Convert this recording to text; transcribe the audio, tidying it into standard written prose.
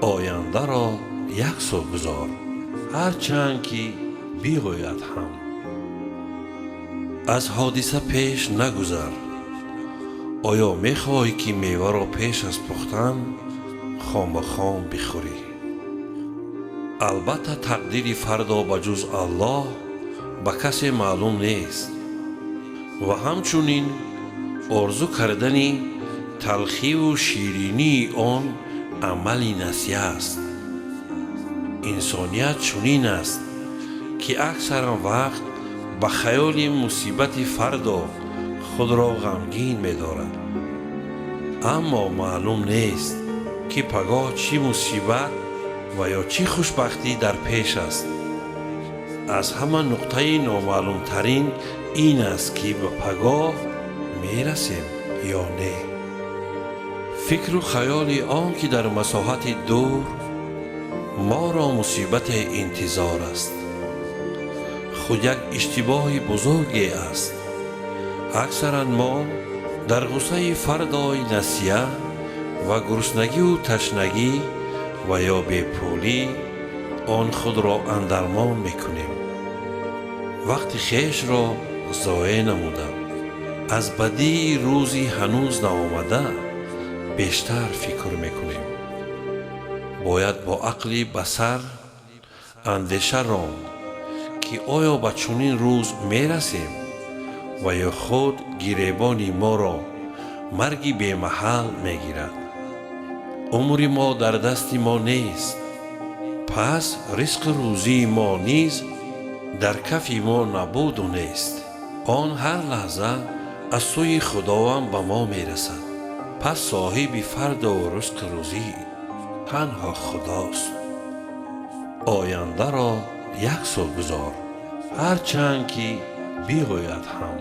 آینده را یک سو گذار، هرچند که بیاید هم. از حادثه پیش نگذر. آیا میخواهی که میوه را پیش از پختن خام به خام بخوری؟ البته تقدیر فردا به جز الله به کسی معلوم نیست و همچنین آرزو کردنی تلخی و شیرینی آن عملی نسیه است. انسانیت چنین است که اکثر وقت به خیال مصیبت فردا خود را غمگین می دارد، اما معلوم نیست که پگاه چی مصیبت و یا چی خوشبختی در پیش است. از همه نقطه نامعلوم ترین این است که به پگاه می رسیم یا نه. فکر و خیال آن که در مساحت دور ما را مصیبت انتظار است خود یک اشتباه بزرگی است. اکثرا ما در غصه فردای نسیه و گرسنگی و تشنگی و یا بی‌پولی آن خود را اندرمان میکنیم. وقتی خیش را ضایع نمودم، از بدی روزی هنوز نآمده بیشتر فکر میکنیم. باید با عقلی بسر اندیشه راند که آیا به چنین روز میرسیم و یا خود گریبان ما را مرگی بی محل میگیرد. عمر ما در دست ما نیست، پس رزق روزی ما نیز در کف ما نبود و نیست. آن هر لحظه از سوی خداوند به ما میرسد، پس صاحب فردا و رزق روزی تنها خداست. آینده را یک سو گذار، هرچند که بیاید هم.